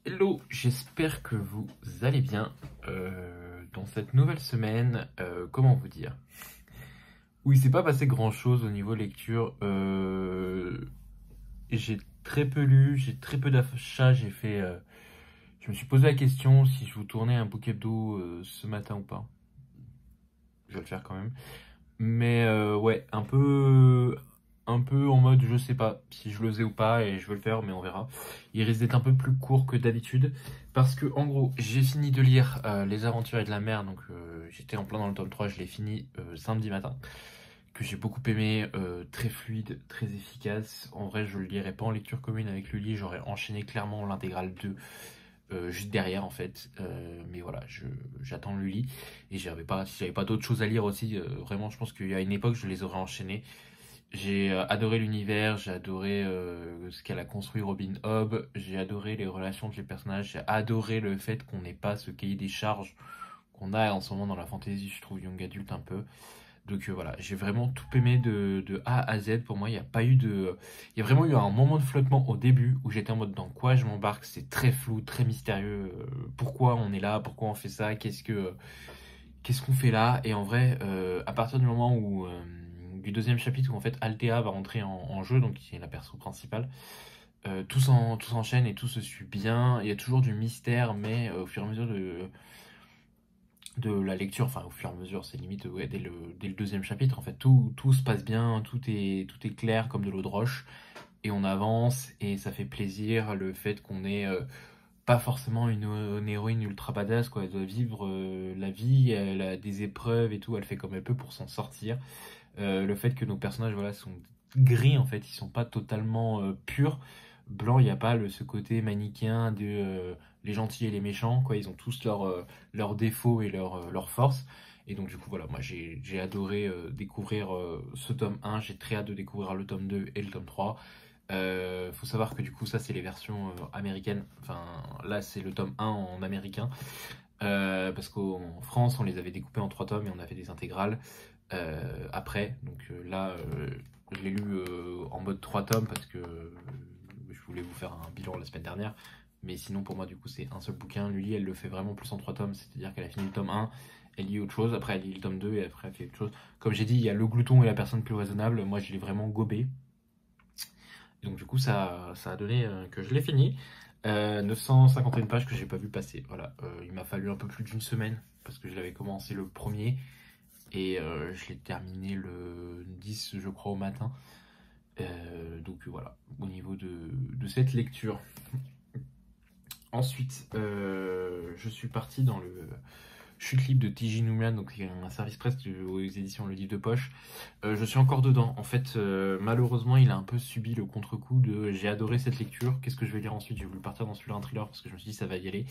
Hello, j'espère que vous allez bien dans cette nouvelle semaine. Comment vous dire? Oui, il s'est pas passé grand chose au niveau lecture. J'ai très peu lu, j'ai très peu d'achats. Je me suis posé la question si je vous tournais un book hebdo ce matin ou pas. Je vais le faire quand même. Mais ouais, un peu en mode je sais pas si je le faisais ou pas et je veux le faire, mais on verra. Il risque d'être un peu plus court que d'habitude parce que en gros j'ai fini de lire Les Aventuriers de la Mer, donc j'étais en plein dans le tome 3, je l'ai fini samedi matin, que j'ai beaucoup aimé, très fluide, très efficace. En vrai je le lirai pas en lecture commune avec Lully, j'aurais enchaîné clairement l'intégrale 2 juste derrière en fait. Mais voilà, j'attends Lully et si j'avais pas d'autres choses à lire aussi, vraiment je pense qu'il y a une époque je les aurais enchaînés. J'ai adoré l'univers, j'ai adoré ce qu'elle a construit Robin Hobb, j'ai adoré les relations entre les personnages, j'ai adoré le fait qu'on n'ait pas ce cahier des charges qu'on a en ce moment dans la fantasy, je trouve, young adulte un peu. Donc voilà, j'ai vraiment tout aimé de A à Z. Pour moi, il n'y a pas eu de... Il y a vraiment eu un moment de flottement au début où j'étais en mode dans quoi je m'embarque, c'est très flou, très mystérieux. Pourquoi on est là, pourquoi on fait ça, qu'est-ce qu'on fait là? Et en vrai, à partir du moment où... du deuxième chapitre où en fait Althea va rentrer en jeu, donc qui est la perso principale, tout s'enchaîne et tout se suit bien. Il y a toujours du mystère, mais au fur et à mesure de la lecture, enfin au fur et à mesure, c'est limite ouais, dès le deuxième chapitre, en fait, tout se passe bien, tout est clair comme de l'eau de roche, et on avance, et ça fait plaisir le fait qu'on ait pas forcément une héroïne ultra badass, quoi. Elle doit vivre la vie, elle a des épreuves et tout, elle fait comme elle peut pour s'en sortir. Le fait que nos personnages voilà, sont gris, en fait, ils sont pas totalement purs. Blanc, il n'y a pas ce côté manichéen de les gentils et les méchants, quoi. Ils ont tous leurs défauts et leurs forces. Et donc, du coup, voilà, moi j'ai adoré découvrir ce tome 1. J'ai très hâte de découvrir le tome 2 et le tome 3. Faut savoir que du coup, ça, c'est les versions américaines. Enfin, là, c'est le tome 1 en américain. Parce qu'en France, on les avait découpés en 3 tomes et on avait des intégrales après. Donc là, je l'ai lu en mode 3 tomes parce que je voulais vous faire un bilan la semaine dernière. Mais sinon, pour moi, du coup, c'est un seul bouquin. Lully, elle le fait vraiment plus en 3 tomes. C'est-à-dire qu'elle a fini le tome 1, elle lit autre chose. Après, elle lit le tome 2 et après, elle fait autre chose. Comme j'ai dit, il y a le glouton et la personne plus raisonnable. Moi, je l'ai vraiment gobé. Donc, du coup, ça a donné que je l'ai fini. 951 pages que j'ai pas vu passer. Voilà, il m'a fallu un peu plus d'une semaine parce que je l'avais commencé le premier et je l'ai terminé le 10, je crois, au matin. Donc voilà, au niveau de cette lecture. Ensuite, je suis parti dans le chute libre de TJ Noumian, donc un service presse aux éditions Le Livre de Poche. Je suis encore dedans. En fait, malheureusement, il a un peu subi le contre-coup de j'ai adoré cette lecture, qu'est-ce que je vais lire ensuite? J'ai voulu partir dans celui-là un thriller parce que je me suis dit ça va y aller.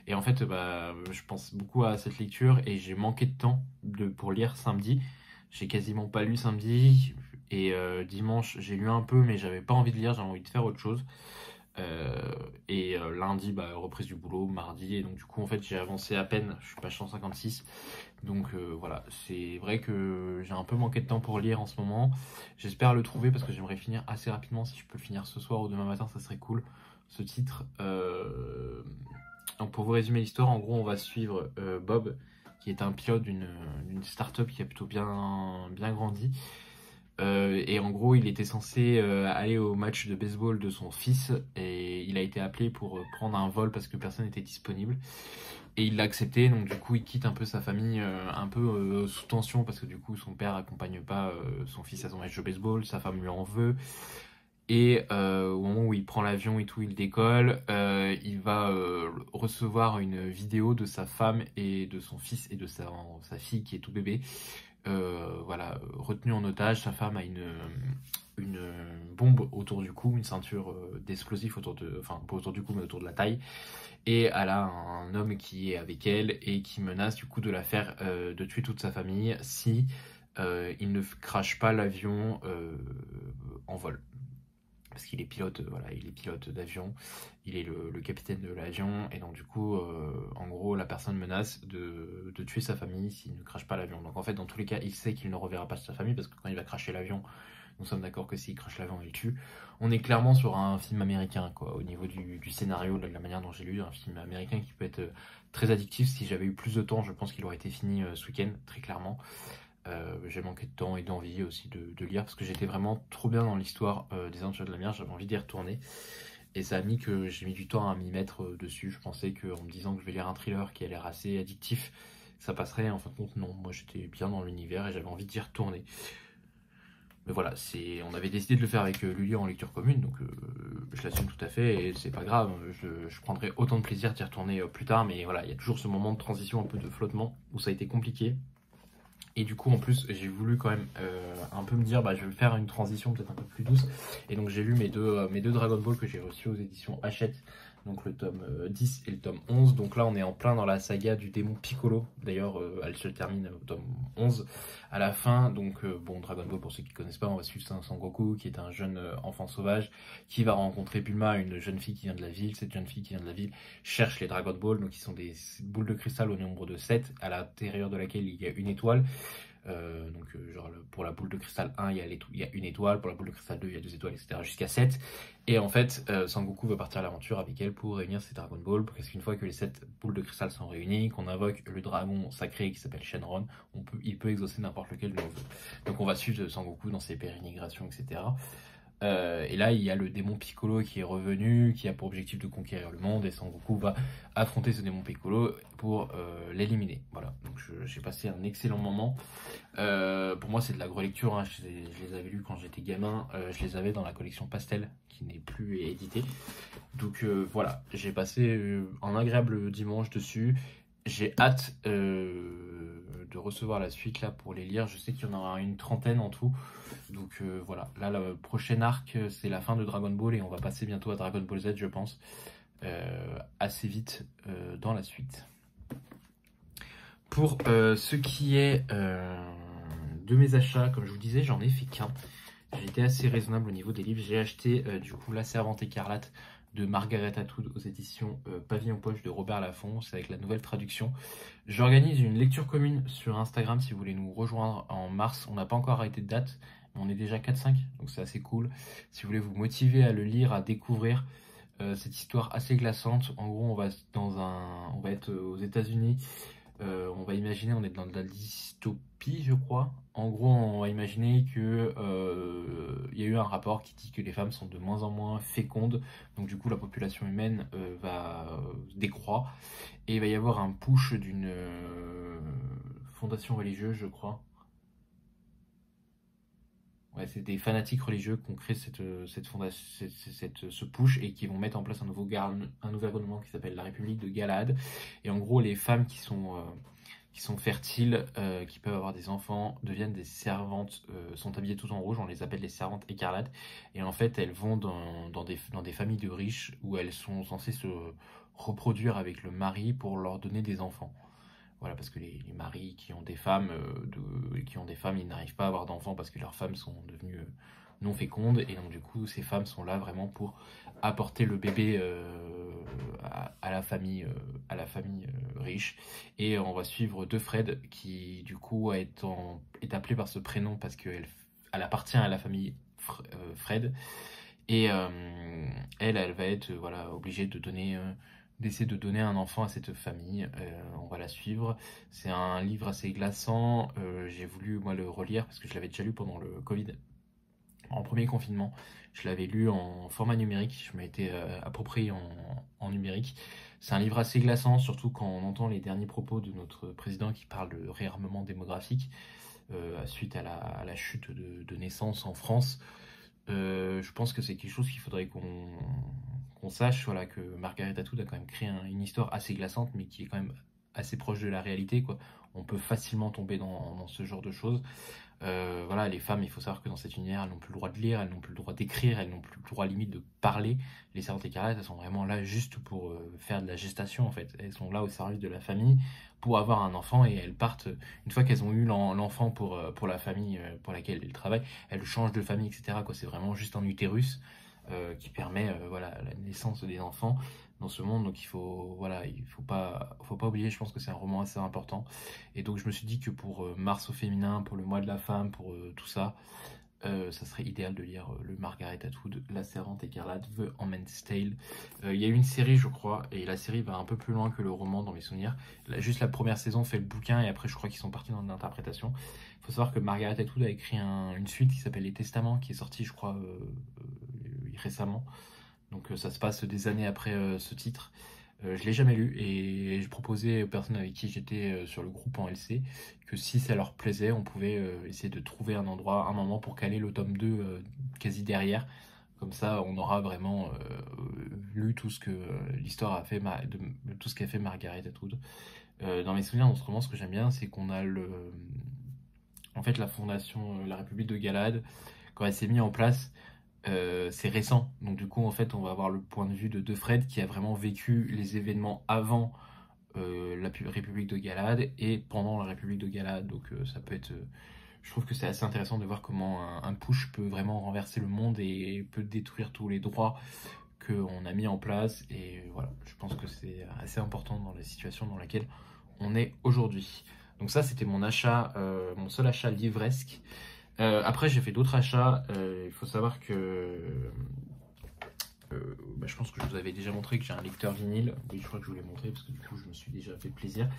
Et en fait, bah, je pense beaucoup à cette lecture et j'ai manqué de temps pour lire samedi. J'ai quasiment pas lu samedi et dimanche j'ai lu un peu mais j'avais pas envie de lire, j'avais envie de faire autre chose. Lundi, bah, reprise du boulot, mardi, et donc du coup en fait j'ai avancé à peine, je suis page 156. Donc voilà, c'est vrai que j'ai un peu manqué de temps pour lire en ce moment. J'espère le trouver parce que j'aimerais finir assez rapidement. Si je peux le finir ce soir ou demain matin, ça serait cool. Ce titre. Donc pour vous résumer l'histoire, en gros on va suivre Bob, qui est un pilote d'une start-up qui a plutôt bien grandi. Et en gros, il était censé aller au match de baseball de son fils et il a été appelé pour prendre un vol parce que personne n'était disponible. Et il l'a accepté, donc du coup, il quitte un peu sa famille un peu sous tension parce que du coup, son père accompagne pas son fils à son match de baseball, sa femme lui en veut. Et au moment où il prend l'avion et tout, il décolle, il va recevoir une vidéo de sa femme et de son fils et de sa fille qui est tout bébé. Voilà, retenu en otage. Sa femme a une bombe autour du cou, une ceinture d'explosifs enfin pas autour du cou mais autour de la taille. Et elle a un homme qui est avec elle et qui menace du coup de la faire, de tuer toute sa famille si il ne crache pas l'avion en vol. Parce qu'il est pilote, voilà, il est pilote d'avion, il est le capitaine de l'avion, et donc du coup, en gros, la personne menace de tuer sa famille s'il ne crache pas l'avion. Donc en fait, dans tous les cas, il sait qu'il ne reverra pas sa famille, parce que quand il va cracher l'avion, nous sommes d'accord que s'il crache l'avion, il tue. On est clairement sur un film américain, quoi, au niveau du scénario, de la manière dont j'ai lu, un film américain qui peut être très addictif. Si j'avais eu plus de temps, je pense qu'il aurait été fini ce week-end, très clairement. J'ai manqué de temps et d'envie aussi de lire, parce que j'étais vraiment trop bien dans l'histoire des Aventures de la mer, j'avais envie d'y retourner. Et ça a mis que j'ai mis du temps à m'y mettre dessus. Je pensais qu'en me disant que je vais lire un thriller qui a l'air assez addictif, ça passerait. En fin de compte, non. Moi, j'étais bien dans l'univers et j'avais envie d'y retourner. Mais voilà, on avait décidé de le faire avec Lulu en lecture commune, donc je l'assume tout à fait et c'est pas grave. Je prendrai autant de plaisir d'y retourner plus tard, mais voilà, il y a toujours ce moment de transition, un peu de flottement où ça a été compliqué. Et du coup, en plus, j'ai voulu quand même un peu me dire, bah, je vais faire une transition peut-être un peu plus douce. Et donc, j'ai lu mes deux Dragon Ball que j'ai reçus aux éditions Hachette. Donc, le tome 10 et le tome 11. Donc là, on est en plein dans la saga du démon Piccolo. D'ailleurs, elle se termine au tome 11 à la fin. Donc, bon, Dragon Ball, pour ceux qui ne connaissent pas, on va suivre Sangoku, qui est un jeune enfant sauvage, qui va rencontrer Bulma, une jeune fille qui vient de la ville. Cette jeune fille qui vient de la ville cherche les Dragon Ball, donc qui sont des boules de cristal au nombre de 7, à l'intérieur de laquelle il y a une étoile. Genre pour la boule de cristal 1 il y a une étoile, pour la boule de cristal 2 il y a 2 étoiles, etc. jusqu'à 7. Et en fait Sangoku veut partir à l'aventure avec elle pour réunir ses Dragon Ball, parce qu'une fois que les 7 boules de cristal sont réunies, qu'on invoque le dragon sacré qui s'appelle Shenron, il peut exaucer n'importe lequel de nos vœux. Donc on va suivre Sangoku dans ses pérégrinations, etc. Et là, il y a le démon Piccolo qui est revenu, qui a pour objectif de conquérir le monde, et Sangoku va affronter ce démon Piccolo pour l'éliminer. Voilà, donc j'ai passé un excellent moment. Pour moi, c'est de la relecture, hein. Je les avais lus quand j'étais gamin, je les avais dans la collection Pastel, qui n'est plus éditée. Donc voilà, j'ai passé un agréable dimanche dessus. J'ai hâte de recevoir la suite là pour les lire. Je sais qu'il y en aura une trentaine en tout. Donc voilà, là le prochain arc c'est la fin de Dragon Ball et on va passer bientôt à Dragon Ball Z je pense. Assez vite dans la suite. Pour ce qui est de mes achats, comme je vous disais, j'en ai fait qu'un. J'ai été assez raisonnable au niveau des livres. J'ai acheté du coup La Servante écarlate de Margaret Atwood aux éditions Pavillon Poche de Robert Laffont. C'est avec la nouvelle traduction. J'organise une lecture commune sur Instagram si vous voulez nous rejoindre en mars. On n'a pas encore arrêté de date, mais on est déjà 4-5, donc c'est assez cool. Si vous voulez vous motiver à le lire, à découvrir cette histoire assez glaçante. En gros, on va être aux États-Unis. On va imaginer, on est dans de la dystopie, je crois. En gros, on va imaginer que y a eu un rapport qui dit que les femmes sont de moins en moins fécondes. Donc du coup, la population humaine va décroître. Et il va y avoir un push d'une fondation religieuse, je crois. Ouais, c'est des fanatiques religieux qui ont créé ce push et qui vont mettre en place un nouveau gouvernement qui s'appelle la République de Galad. Et en gros, les femmes qui sont fertiles, qui peuvent avoir des enfants, deviennent des servantes, sont habillées toutes en rouge, on les appelle les servantes écarlates. Et en fait, elles vont dans des familles de riches où elles sont censées se reproduire avec le mari pour leur donner des enfants. Voilà, parce que les maris qui ont des femmes, ils n'arrivent pas à avoir d'enfants parce que leurs femmes sont devenues non fécondes. Et donc du coup, ces femmes sont là vraiment pour apporter le bébé à la famille, riche. Et on va suivre deux Fred qui du coup est appelée par ce prénom parce qu'elle appartient à la famille Fred. Et elle va être voilà, obligée d'essayer de donner un enfant à cette famille. On va la suivre. C'est un livre assez glaçant. J'ai voulu moi le relire parce que je l'avais déjà lu pendant le Covid, en premier confinement. Je l'avais lu en format numérique. Je m'ai été approprié en numérique. C'est un livre assez glaçant, surtout quand on entend les derniers propos de notre président qui parle de réarmement démographique suite à la chute de naissance en France. Je pense que c'est quelque chose qu'il faudrait qu'on sache, voilà, que Margaret Atwood a quand même créé une histoire assez glaçante, mais qui est quand même assez proche de la réalité, quoi. On peut facilement tomber dans ce genre de choses. Voilà, les femmes, il faut savoir que dans cet univers, elles n'ont plus le droit de lire, elles n'ont plus le droit d'écrire, elles n'ont plus le droit limite de parler. Les servantes écarlates, elles sont vraiment là juste pour faire de la gestation, en fait. Elles sont là au service de la famille pour avoir un enfant et elles partent, une fois qu'elles ont eu l'enfant pour la famille pour laquelle elles travaillent, elles changent de famille, etc., quoi. C'est vraiment juste un utérus qui permet voilà, la naissance des enfants dans ce monde. Donc il faut pas oublier, je pense que c'est un roman assez important. Et donc je me suis dit que pour Mars au féminin, pour le mois de la femme, pour tout ça, ça serait idéal de lire le Margaret Atwood, La Servante écarlate, The Handmaid's Tale. Il y a eu une série, je crois, et la série va un peu plus loin que le roman dans mes souvenirs. Juste la première saison fait le bouquin, et après je crois qu'ils sont partis dans l'interprétation. Il faut savoir que Margaret Atwood a écrit une suite qui s'appelle Les Testaments, qui est sortie, je crois, récemment. Donc ça se passe des années après ce titre. Je l'ai jamais lu et je proposais aux personnes avec qui j'étais sur le groupe en LC que si ça leur plaisait, on pouvait essayer de trouver un endroit, un moment pour caler le tome 2 quasi derrière. Comme ça, on aura vraiment lu tout ce que l'histoire a fait, tout ce qu'a fait Margaret Atwood. Dans mes souvenirs, dans ce roman, ce que j'aime bien, c'est qu'on a en fait, la fondation, la République de Galad, quand elle s'est mise en place. C'est récent, donc du coup en fait on va avoir le point de vue de Fred qui a vraiment vécu les événements avant la République de Galad et pendant la République de Galad, donc ça peut être, je trouve que c'est assez intéressant de voir comment un push peut vraiment renverser le monde et peut détruire tous les droits qu'on a mis en place, et voilà, je pense que c'est assez important dans la situation dans laquelle on est aujourd'hui. Donc ça c'était mon achat, mon seul achat livresque. Après, j'ai fait d'autres achats. Il faut savoir que je pense que je vous avais déjà montré que j'ai un lecteur vinyle. Oui, je crois que je vous l'ai montré parce que du coup, je me suis déjà fait plaisir.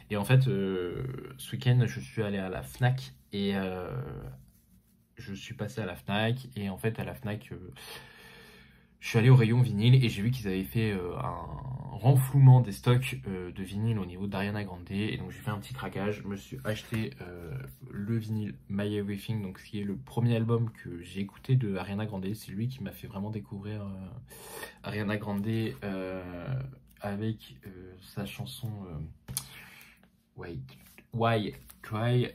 Et en fait, ce week-end, je suis allé à la Fnac et je suis passé à la Fnac. Et en fait, à la Fnac, je suis allé au rayon vinyle et j'ai vu qu'ils avaient fait un renflouement des stocks de vinyle au niveau d'Ariana Grande. Et donc j'ai fait un petit craquage. Je me suis acheté le vinyle My Everything, donc qui est le premier album que j'ai écouté de Ariana Grande. C'est lui qui m'a fait vraiment découvrir Ariana Grande avec sa chanson Why Cry.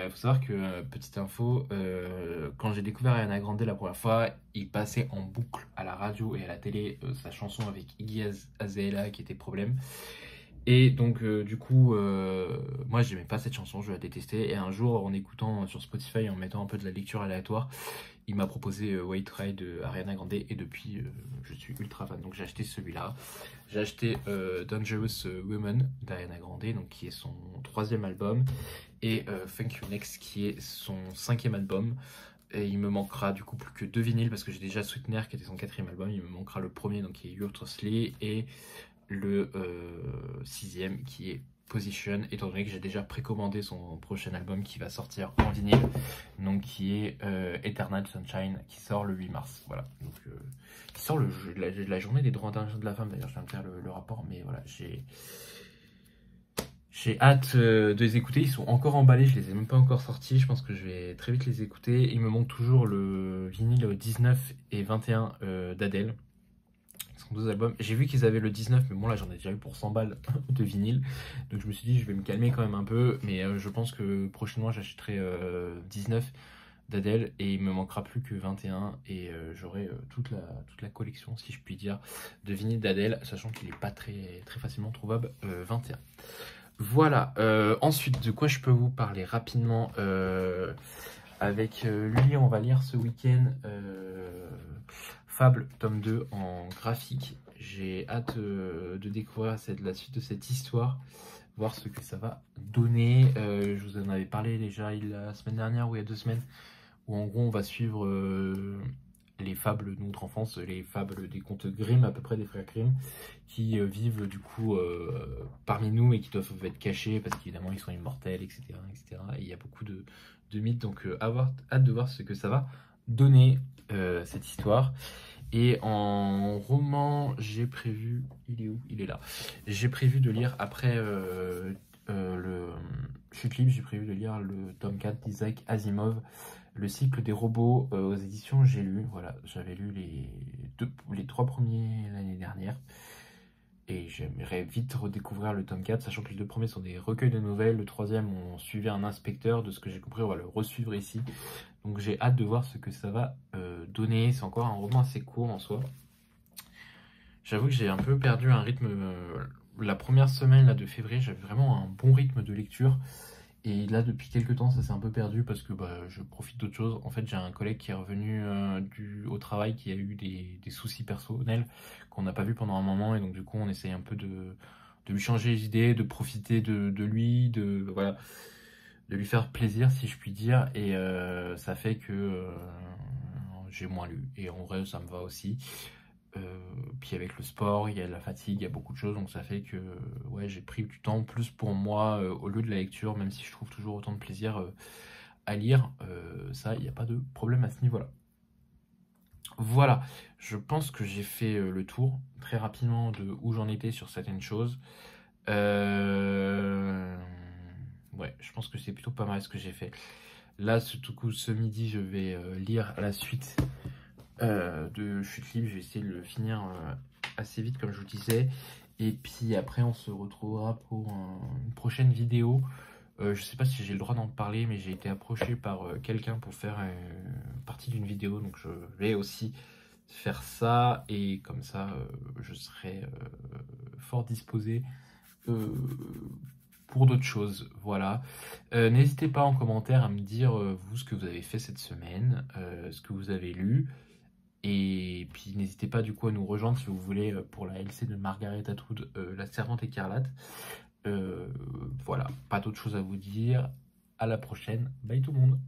Faut savoir que, petite info, quand j'ai découvert Ariana Grande la première fois, il passait en boucle à la radio et à la télé sa chanson avec Iggy Azalea qui était Problème. Et donc du coup, moi j'aimais pas cette chanson, je la détestais. Et un jour, en écoutant sur Spotify, en mettant un peu de la lecture aléatoire, il m'a proposé White Ride de Ariana Grande et depuis je suis ultra fan. Donc j'ai acheté celui-là. J'ai acheté Dangerous Woman d'Ariana Grande, donc qui est son 3e album, et Thank You Next qui est son 5e album. Et il me manquera du coup plus que 2 vinyles parce que j'ai déjà Sweetener qui était son 4e album. Il me manquera le premier, donc qui est You're Trustly, et le 6e qui est Position, étant donné que j'ai déjà précommandé son prochain album qui va sortir en vinyle, donc qui est Eternal Sunshine, qui sort le 8 mars. Voilà, donc qui sort la journée des droits de la femme. D'ailleurs, je viens de faire le rapport, mais voilà, j'ai hâte de les écouter. Ils sont encore emballés, je les ai même pas encore sortis. Je pense que je vais très vite les écouter. Il me manque toujours le vinyle 19 et 21 d'Adèle. 12 albums. J'ai vu qu'ils avaient le 19, mais bon là j'en ai déjà eu pour 100 balles de vinyle. Donc je me suis dit je vais me calmer quand même un peu. Mais je pense que prochainement j'achèterai 19 d'Adèle et il me manquera plus que 21. Et j'aurai toute la collection, si je puis dire, de vinyle d'Adèle, sachant qu'il n'est pas très facilement trouvable 21. Voilà. Ensuite, de quoi je peux vous parler rapidement avec lui, on va lire ce week-end Fable tome 2 en graphique. J'ai hâte de découvrir la suite de cette histoire, voir ce que ça va donner. Je vous en avais parlé déjà la semaine dernière ou il y a 2 semaines, où en gros on va suivre les fables de notre enfance, les fables des contes Grimm, à peu près des frères Grimm, qui vivent du coup parmi nous et qui doivent être cachés parce qu'évidemment ils sont immortels, etc. etc. Et il y a beaucoup de mythes, donc hâte de voir ce que ça va donner cette histoire. Et en roman, j'ai prévu, il est où? Il est là. J'ai prévu de lire après le Chute libre, j'ai prévu de lire le tome 4 d'Isaac Asimov, le cycle des robots aux éditions J'ai lu. Voilà, j'avais lu les 3 premiers l'année dernière. Et j'aimerais vite redécouvrir le tome 4, sachant que les 2 premiers sont des recueils de nouvelles. Le 3e, on suivait un inspecteur. De ce que j'ai compris, on va le resuivre ici. Donc j'ai hâte de voir ce que ça va donner. C'est encore un roman assez court en soi. J'avoue que j'ai un peu perdu un rythme. La première semaine là, de février, j'avais vraiment un bon rythme de lecture. Et là, depuis quelques temps, ça s'est un peu perdu parce que je profite d'autres choses. En fait, j'ai un collègue qui est revenu au travail, qui a eu des soucis personnels qu'on n'a pas vu pendant un moment. Et donc, du coup, on essaye un peu de lui changer les idées, de profiter de lui, voilà, lui faire plaisir, si je puis dire, et ça fait que j'ai moins lu, et en vrai ça me va aussi. Puis avec le sport, il y a la fatigue, il y a beaucoup de choses, donc ça fait que ouais, j'ai pris du temps plus pour moi au lieu de la lecture, même si je trouve toujours autant de plaisir à lire, ça, il n'y a pas de problème à ce niveau-là. Voilà, je pense que j'ai fait le tour très rapidement de où j'en étais sur certaines choses. Ouais, je pense que c'est plutôt pas mal ce que j'ai fait. Là, tout coup, ce midi, je vais lire la suite de Chute Libre. Je vais essayer de le finir assez vite, comme je vous disais. Et puis après, on se retrouvera pour une prochaine vidéo. Je sais pas si j'ai le droit d'en parler, mais j'ai été approché par quelqu'un pour faire partie d'une vidéo. Donc je vais aussi faire ça. Et comme ça, je serai fort disposé pour d'autres choses. Voilà. N'hésitez pas en commentaire à me dire vous ce que vous avez fait cette semaine, ce que vous avez lu. Et puis n'hésitez pas du coup à nous rejoindre si vous voulez pour la LC de Margaret Atwood, La Servante écarlate. Voilà, pas d'autre chose à vous dire. À la prochaine. Bye tout le monde.